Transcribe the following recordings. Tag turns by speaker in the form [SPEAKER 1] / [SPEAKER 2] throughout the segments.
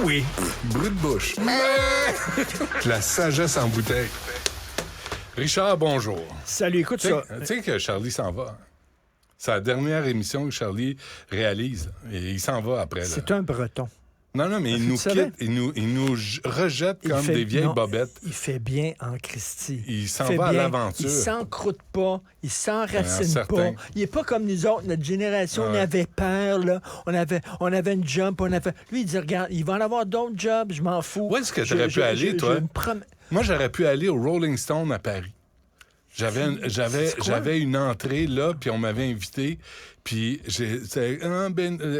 [SPEAKER 1] oui.
[SPEAKER 2] Brut de bouche. La sagesse en bouteille. Richard, bonjour.
[SPEAKER 3] Salut, écoute
[SPEAKER 2] Tu
[SPEAKER 3] ça.
[SPEAKER 2] sais que Charlie s'en va. C'est la dernière émission que Charlie réalise. Et il s'en va après. Là.
[SPEAKER 3] C'est un breton.
[SPEAKER 2] Non, mais il nous quitte, il nous rejette comme des vieilles bobettes.
[SPEAKER 3] Il fait bien en Christie.
[SPEAKER 2] Il s'en va à l'aventure.
[SPEAKER 3] Il s'encroute pas, il s'enracine pas.
[SPEAKER 2] certain.
[SPEAKER 3] Il est pas comme nous autres, notre génération, on avait peur, là. On avait une job, Lui, il dit, regarde, il va en avoir d'autres jobs, je m'en fous.
[SPEAKER 2] Où est-ce que tu aurais pu aller, toi? Moi, j'aurais pu aller au Rolling Stone à Paris. J'avais une entrée là, puis on m'avait invité, puis c'est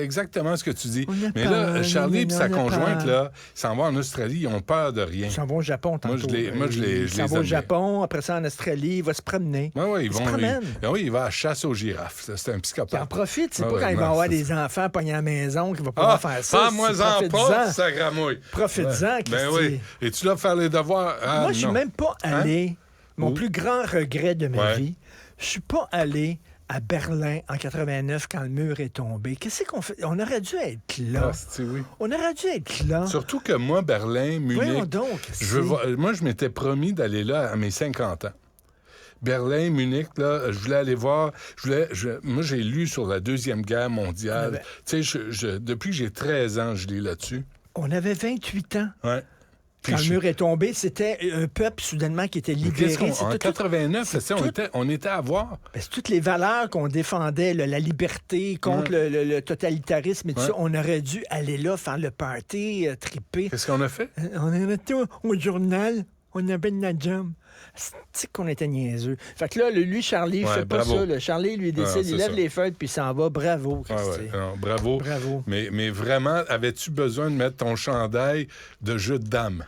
[SPEAKER 2] exactement ce que tu dis. Mais là, Charlie et sa conjointe, là, ils s'en vont en Australie, ils ont peur de rien.
[SPEAKER 3] Ils s'en vont au Japon tantôt.
[SPEAKER 2] Ils
[SPEAKER 3] s'en vont au Japon, après ça en Australie, il va se promener.
[SPEAKER 2] Oui,
[SPEAKER 3] il se promène.
[SPEAKER 2] Oui, il va à la chasse aux girafes. C'est un psychopathe.
[SPEAKER 3] Il en profite, c'est pas quand il va avoir des enfants pognés à la maison qu'il va pouvoir faire ça.
[SPEAKER 2] Pas-moi-en pas, ça gramouille.
[SPEAKER 3] Profites-en, Christy.
[SPEAKER 2] Ben oui. Et tu l'as faire les devoirs?
[SPEAKER 3] Moi, je suis même pas allé... Mon plus grand regret de ma vie, je suis pas allé à Berlin en 89 quand le mur est tombé. Qu'est-ce qu'on fait? On aurait dû être là.
[SPEAKER 2] Oui.
[SPEAKER 3] On aurait dû être là.
[SPEAKER 2] Surtout que moi, Berlin, Munich...
[SPEAKER 3] Voyons donc.
[SPEAKER 2] Moi, je m'étais promis d'aller là à mes 50 ans. Berlin, Munich, là, je voulais aller voir... Moi, j'ai lu sur la Deuxième Guerre mondiale. Tu sais, depuis que j'ai 13 ans, je lis là-dessus.
[SPEAKER 3] On avait 28 ans.
[SPEAKER 2] Ouais.
[SPEAKER 3] Quand le mur est tombé, c'était un peuple soudainement qui était libéré.
[SPEAKER 2] En 89, on était à voir.
[SPEAKER 3] C'est toutes les valeurs qu'on défendait, la liberté contre le totalitarisme et tout ça. On aurait dû aller là, faire le party, triper.
[SPEAKER 2] Qu'est-ce qu'on a fait?
[SPEAKER 3] On était au journal, on avait de la job. C'est qu'on était niaiseux. Fait que là, lui, Charlie, fait pas ça. Là. Charlie, lui, décide, il lève les feuilles puis il s'en va. Bravo, Christy.
[SPEAKER 2] Bravo.
[SPEAKER 3] Bravo.
[SPEAKER 2] Mais vraiment, avais-tu besoin de mettre ton chandail de jeu de dames?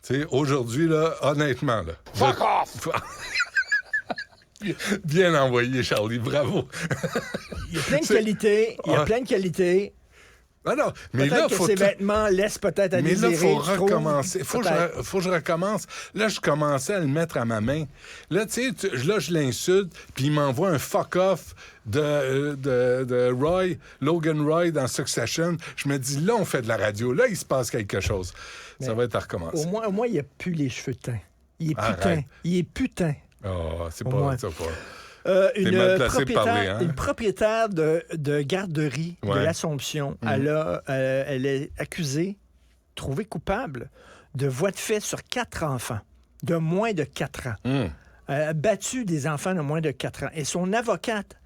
[SPEAKER 2] Tu sais, aujourd'hui, là, honnêtement, là...
[SPEAKER 3] Fuck off!
[SPEAKER 2] Bien envoyé, Charlie. Bravo.
[SPEAKER 3] Il y a plein de qualités. Il y a plein de qualités.
[SPEAKER 2] Ah non, mais
[SPEAKER 3] peut-être
[SPEAKER 2] là,
[SPEAKER 3] que ses vêtements laissent peut-être à désirer.
[SPEAKER 2] Mais là, il faut recommencer. Faut que je recommence. Là, je commençais à le mettre à ma main. Là, tu sais, je l'insulte, puis il m'envoie un fuck-off de Roy, Logan Roy dans Succession. Je me dis, là, on fait de la radio. Là, il se passe quelque chose. Mais ça va être à recommencer.
[SPEAKER 3] Au moins, il n'a plus les cheveux teints. Il est putain. Il est putain.
[SPEAKER 2] Oh, c'est pas ça.
[SPEAKER 3] Une propriétaire de garderie de l'Assomption, elle est accusée, trouvée coupable de voies de fait sur 4 enfants de moins de 4 ans. Elle a battu des enfants de moins de 4 ans. Et son avocate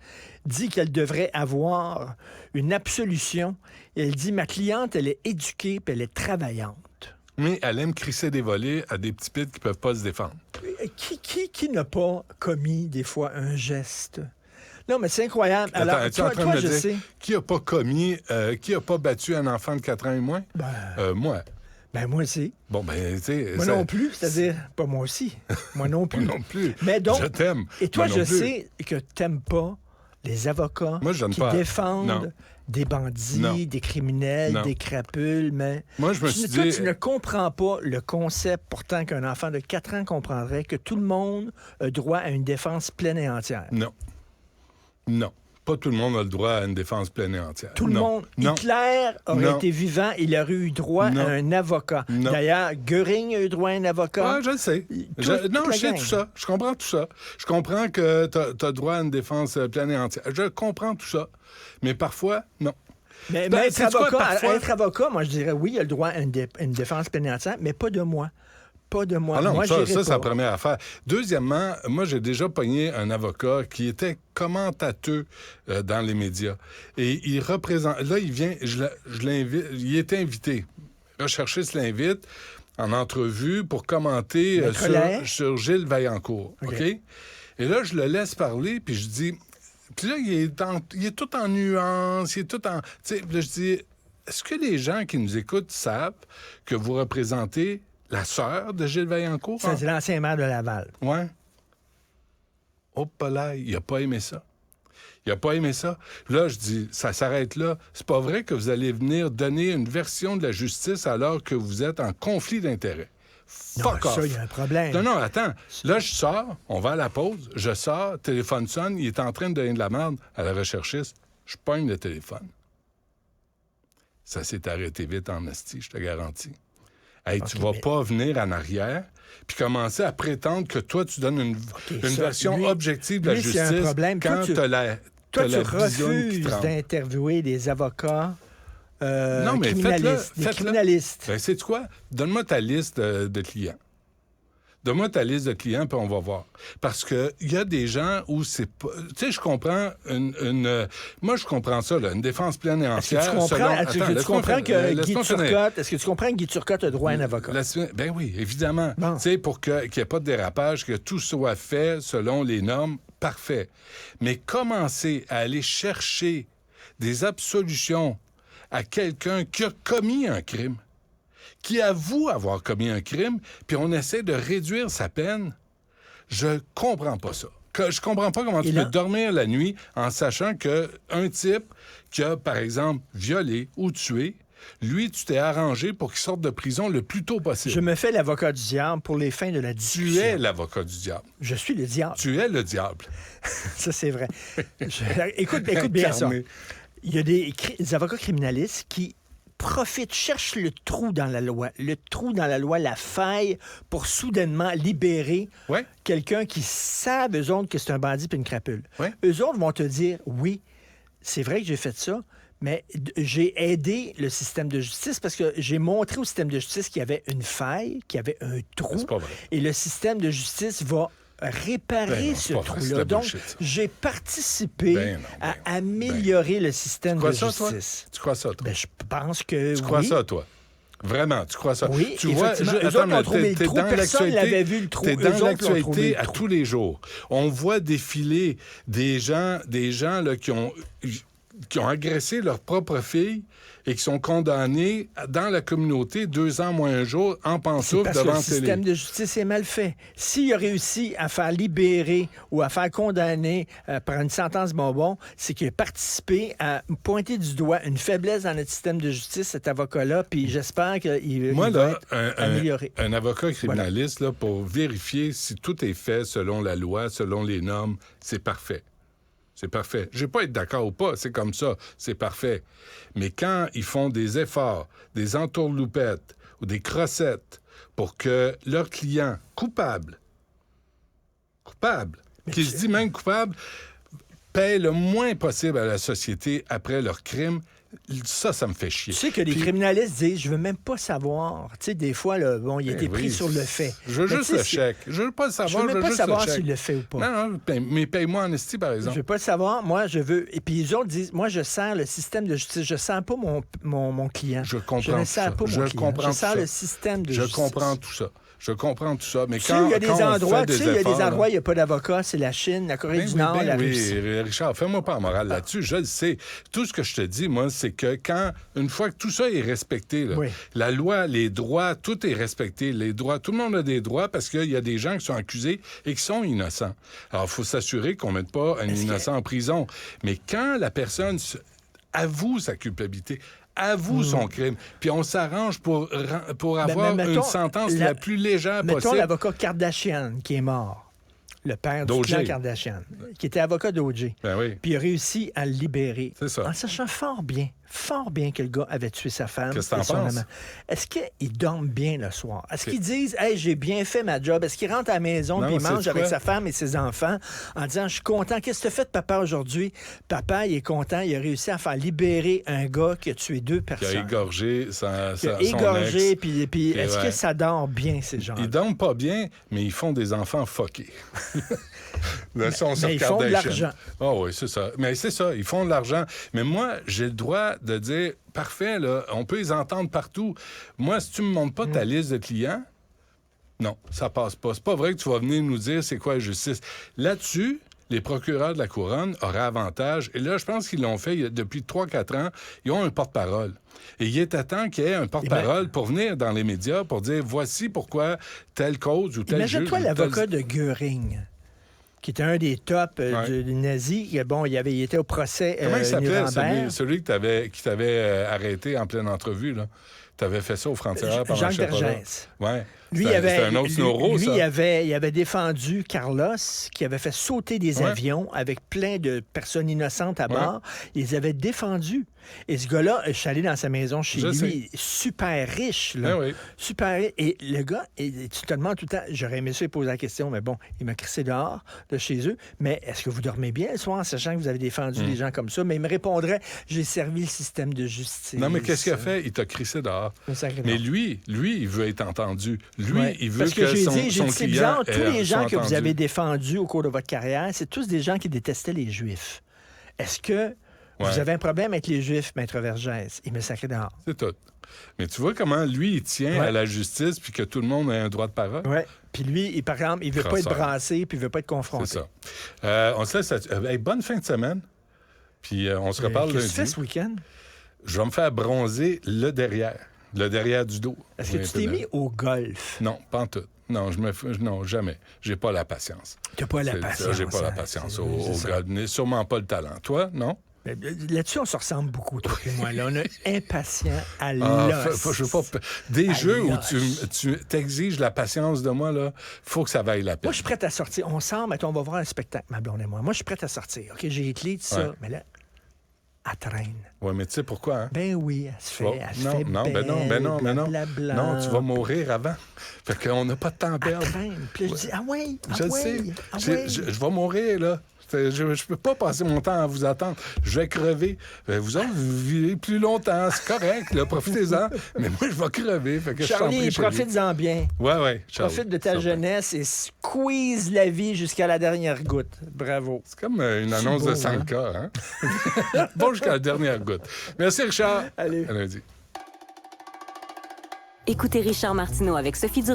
[SPEAKER 3] dit qu'elle devrait avoir une absolution. Et elle dit, ma cliente, elle est éduquée puis elle est travaillante.
[SPEAKER 2] Mais elle aime crisser des volets à des petits pits qui peuvent pas se défendre.
[SPEAKER 3] Qui n'a pas commis, des fois, un geste? Non, mais c'est incroyable.
[SPEAKER 2] Attends,
[SPEAKER 3] alors,
[SPEAKER 2] toi,
[SPEAKER 3] je sais.
[SPEAKER 2] Qui n'a pas battu un enfant de 4 ans et moins? Moi.
[SPEAKER 3] Ben, moi aussi.
[SPEAKER 2] Bon, ben, tu sais...
[SPEAKER 3] Moi non plus, c'est-à-dire, pas moi aussi. Moi non plus.
[SPEAKER 2] Moi non plus.
[SPEAKER 3] Mais donc,
[SPEAKER 2] je t'aime.
[SPEAKER 3] Et toi, je sais que t'aimes pas les avocats qui défendent des bandits, des criminels, des crapules, mais...
[SPEAKER 2] Moi, je me suis dit...
[SPEAKER 3] tu ne comprends pas le concept, pourtant, qu'un enfant de 4 ans comprendrait, que tout le monde a droit à une défense pleine et entière.
[SPEAKER 2] Non. Pas tout le monde a le droit à une défense pleine et entière.
[SPEAKER 3] Tout le monde. Hitler aurait été vivant, il aurait eu droit à un avocat. D'ailleurs, Göring a eu droit à un avocat.
[SPEAKER 2] Oui, je le sais. Je sais tout ça. Je comprends tout ça. Je comprends que tu as droit à une défense pleine et entière. Je comprends tout ça. Mais parfois, non.
[SPEAKER 3] Mais être avocat, moi, je dirais oui, il a le droit à une défense pleine et entière, mais pas de moi. Pas de moi.
[SPEAKER 2] Ah non,
[SPEAKER 3] moi,
[SPEAKER 2] ça c'est la première affaire. Deuxièmement, moi, j'ai déjà pogné un avocat qui était commentateur dans les médias. Et il représente... Là, il vient, je l'invite, il était invité. Recherchiste l'invite en entrevue pour commenter sur Gilles Vaillancourt. OK? Et là, je le laisse parler, puis je dis... Puis là, il est tout en nuances, il est tout en... Tu sais, là, je dis, est-ce que les gens qui nous écoutent savent que vous représentez la sœur de Gilles Vaillancourt?
[SPEAKER 3] C'est l'ancien maire de Laval.
[SPEAKER 2] Ouais. Oh, là, il n'a pas aimé ça. Il n'a pas aimé ça. Là, je dis, ça s'arrête là. C'est pas vrai que vous allez venir donner une version de la justice alors que vous êtes en conflit d'intérêts. Fuck off.
[SPEAKER 3] Ça, il y a un problème.
[SPEAKER 2] Non, attends. Là, je sors, on va à la pause, je sors, téléphone sonne, il est en train de donner de la merde à la recherchiste. Je pogne le téléphone. ça s'est arrêté vite en esti, je te garantis. Hey,
[SPEAKER 3] Okay,
[SPEAKER 2] tu vas pas venir en arrière puis commencer à prétendre que toi, tu donnes une version objective de la justice
[SPEAKER 3] c'est un problème.
[SPEAKER 2] quand tu as la
[SPEAKER 3] Toi, tu
[SPEAKER 2] vision qui
[SPEAKER 3] refuses
[SPEAKER 2] tremble.
[SPEAKER 3] d'interviewer des avocats
[SPEAKER 2] Non, mais faites-le.
[SPEAKER 3] criminalistes.
[SPEAKER 2] Ben, sais-tu quoi? Donne-moi ta liste de clients. Donne-moi ta liste de clients, puis on va voir. Parce que il y a des gens où c'est pas... Tu sais, je comprends moi, je comprends ça, là, une défense pleine et entière.
[SPEAKER 3] Est-ce que tu comprends que Guy Turcotte a droit à un avocat?
[SPEAKER 2] Ben oui, évidemment. Bon. Tu sais, pour qu'il n'y ait pas de dérapage, que tout soit fait selon les normes, parfait. Mais commencer à aller chercher des absolutions à quelqu'un qui a commis un crime, qui avoue avoir commis un crime, puis on essaie de réduire sa peine, je comprends pas ça. Je comprends pas comment tu peux dormir la nuit en sachant qu'un type qui a, par exemple, violé ou tué, lui, tu t'es arrangé pour qu'il sorte de prison le plus tôt possible.
[SPEAKER 3] Je me fais l'avocat du diable pour les fins de la discussion.
[SPEAKER 2] Tu es l'avocat du diable.
[SPEAKER 3] Je suis le diable.
[SPEAKER 2] Tu es le diable.
[SPEAKER 3] Ça, c'est vrai. Écoute bien ça. Il y a des avocats criminalistes qui cherche le trou dans la loi, la faille pour soudainement libérer quelqu'un qui savent, eux autres, que c'est un bandit puis une crapule. Ouais. Eux autres vont te dire, oui, c'est vrai que j'ai fait ça, mais j'ai aidé le système de justice parce que j'ai montré au système de justice qu'il y avait une faille, qu'il y avait un trou,
[SPEAKER 2] c'est pas vrai.
[SPEAKER 3] Et le système de justice va réparer ce trou-là. Donc, j'ai participé à améliorer le système de justice.
[SPEAKER 2] Tu crois ça, toi?
[SPEAKER 3] Je pense que
[SPEAKER 2] Tu crois ça, toi? Vraiment, tu crois ça?
[SPEAKER 3] Oui,
[SPEAKER 2] tu vois,
[SPEAKER 3] personne n'avait vu le trou.
[SPEAKER 2] T'es dans l'actualité à tous les jours. On voit défiler des gens là, qui ont agressé leur propre fille et qui sont condamnés dans la communauté 2 ans moins un jour en pantoufles devant la télé.
[SPEAKER 3] Le système de justice est mal fait. S'il a réussi à faire libérer ou à faire condamner par une sentence bonbon, c'est qu'il a participé à pointer du doigt une faiblesse dans notre système de justice, cet avocat-là, puis j'espère qu'il va être amélioré.
[SPEAKER 2] Un avocat criminaliste, là, pour vérifier si tout est fait selon la loi, selon les normes, c'est parfait. C'est parfait. Je vais pas être d'accord ou pas, c'est comme ça, c'est parfait. Mais quand ils font des efforts, des entourloupettes ou des crossettes pour que leur client coupable, qui se dit même coupable, paie le moins possible à la société après leur crime, ça me fait chier.
[SPEAKER 3] Tu sais que les criminalistes disent, je veux même pas savoir. Tu sais, des fois, là, il a été pris sur le fait.
[SPEAKER 2] Je veux juste le chèque. Je veux pas le savoir.
[SPEAKER 3] Je veux même pas savoir s'il le fait ou pas.
[SPEAKER 2] Non, mais paye-moi en esti, par exemple.
[SPEAKER 3] Je veux pas le savoir. Moi, je veux... Et puis les autres disent, moi, je sers le système de justice. Je sers pas mon client.
[SPEAKER 2] Je comprends tout ça.
[SPEAKER 3] Je sers le système de justice.
[SPEAKER 2] Je comprends tout ça. Je comprends tout ça, mais
[SPEAKER 3] il y a des endroits où il n'y a pas d'avocat, c'est la Chine, la Corée du Nord, la Russie.
[SPEAKER 2] Oui, Richard, fais-moi pas en morale là-dessus, je le sais. Tout ce que je te dis, moi, c'est que une fois que tout ça est respecté, là, la loi, les droits, tout est respecté. Les droits, tout le monde a des droits parce qu'il y a des gens qui sont accusés et qui sont innocents. Alors, il faut s'assurer qu'on ne mette pas un innocent en prison. Mais quand la personne avoue sa culpabilité, avoue son crime, puis on s'arrange pour avoir une sentence la plus légère possible.
[SPEAKER 3] Mettons l'avocat Kardashian qui est mort, le père du clan Kardashian, qui était avocat d'O.J. Puis il a réussi à le libérer.
[SPEAKER 2] C'est ça.
[SPEAKER 3] En sachant fort bien que le gars avait tué sa femme.
[SPEAKER 2] Qu'est-ce que t'en penses?
[SPEAKER 3] Est-ce qu'ils dorment bien le soir? Est-ce qu'ils disent, hey, j'ai bien fait ma job? Est-ce qu'ils rentrent à la maison et ils mangent avec sa femme et ses enfants en disant, je suis content. Qu'est-ce que tu as fait, papa, aujourd'hui? Papa, il est content. Il a réussi à faire libérer un gars qui a tué 2 personnes.
[SPEAKER 2] Qui a égorgé son
[SPEAKER 3] ex. Puis est-ce que ça dort bien, ces gens-là?
[SPEAKER 2] Ils dorment pas bien, mais ils font des enfants fuckés.
[SPEAKER 3] Mais ils font de l'argent.
[SPEAKER 2] Oh oui, c'est ça. Mais c'est ça, ils font de l'argent. Mais moi, j'ai le droit de dire, parfait, là, on peut les entendre partout. Moi, si tu me montres pas ta liste de clients, non, ça passe pas. C'est pas vrai que tu vas venir nous dire c'est quoi la justice. Là-dessus, les procureurs de la Couronne auraient avantage. Et là, je pense qu'ils l'ont fait depuis 3-4 ans. Ils ont un porte-parole. Et il est à temps qu'il y ait un porte-parole pour venir dans les médias pour dire voici pourquoi telle cause ou tel juge...
[SPEAKER 3] Imagine-toi l'avocat de Göring, qui était un des tops du nazi. Bon, il était au procès.
[SPEAKER 2] Comment il s'appelait, celui qui t'avait arrêté en pleine entrevue, là? Tu avais fait ça au frontières pendant
[SPEAKER 3] Jacques
[SPEAKER 2] je sais pas là.
[SPEAKER 3] Vergès.
[SPEAKER 2] Ouais.
[SPEAKER 3] Lui,
[SPEAKER 2] C'était un autre neuro,
[SPEAKER 3] lui,
[SPEAKER 2] ça.
[SPEAKER 3] il avait défendu Carlos, qui avait fait sauter des avions avec plein de personnes innocentes à bord. Il les avait défendus. Et ce gars-là, je suis allé dans sa maison chez lui, super riche, là. Super riche. Et le gars, tu te demandes tout le temps, j'aurais aimé ça lui poser la question, mais bon, il m'a crissé dehors de chez eux. Mais est-ce que vous dormez bien le soir en sachant que vous avez défendu des gens comme ça? Mais il me répondrait, j'ai servi le système de justice.
[SPEAKER 2] Non, mais qu'est-ce qu'il a fait? Il t'a crissé dehors. Mais lui, il veut être entendu. Lui, il veut que son client
[SPEAKER 3] c'est bizarre, tous les gens que
[SPEAKER 2] entendu.
[SPEAKER 3] vous avez défendus au cours de votre carrière, c'est tous des gens qui détestaient les Juifs. Est-ce que vous avez un problème avec les Juifs, Maître Vergès? Il me sacré dehors.
[SPEAKER 2] C'est tout. Mais tu vois comment lui, il tient à la justice puis que tout le monde a un droit de parole?
[SPEAKER 3] Oui. Puis lui, par exemple, il ne veut pas être brassé puis il ne veut pas être confronté.
[SPEAKER 2] C'est ça. On se laisse bonne fin de semaine. Puis on se reparle lundi.
[SPEAKER 3] Qu'est-ce que tu fais ce week-end?
[SPEAKER 2] Je vais me faire bronzer le derrière du dos.
[SPEAKER 3] Est-ce que tu t'es mis au golf?
[SPEAKER 2] Non, pas en tout. Non, non, jamais. J'ai pas la patience.
[SPEAKER 3] T'as pas la patience.
[SPEAKER 2] J'ai pas la patience au golf. Sûrement pas le talent. Toi, non?
[SPEAKER 3] Là-dessus, on se ressemble beaucoup, toi et moi. Là, on est impatient à l'os.
[SPEAKER 2] Je veux pas... Des jeux où tu t'exiges la patience de moi, là, faut que ça vaille la peine.
[SPEAKER 3] Moi, je suis prête à sortir. On sort, mettons, on va voir un spectacle, ma blonde et moi. Moi, je suis prête à sortir. OK, j'ai les clés, tout ça. Mais là, elle traîne.
[SPEAKER 2] Oui, mais tu sais pourquoi, hein?
[SPEAKER 3] Ben oui, elle se fait belle,
[SPEAKER 2] non.
[SPEAKER 3] Blablabla.
[SPEAKER 2] Non, tu vas mourir avant. Fait qu'on n'a pas de temps à perdre.
[SPEAKER 3] Elle traîne. Puis là, je dis,
[SPEAKER 2] je sais. Je vais mourir, là. Je peux pas passer mon temps à vous attendre. Je vais crever. Vous autres, vous vivez plus longtemps. C'est correct, là. Profitez-en. Mais moi, je vais crever. Fait que
[SPEAKER 3] Charlie, profite-en bien.
[SPEAKER 2] Ouais, Charlie.
[SPEAKER 3] Profite de ta jeunesse et squeeze la vie jusqu'à la dernière goutte. Bravo.
[SPEAKER 2] C'est comme une annonce de 100 cas, hein? Bon jusqu'à la dernière goutte. Merci, Richard.
[SPEAKER 3] Allez.
[SPEAKER 2] À lundi.
[SPEAKER 1] Écoutez Richard Martineau avec Sophie Durocher.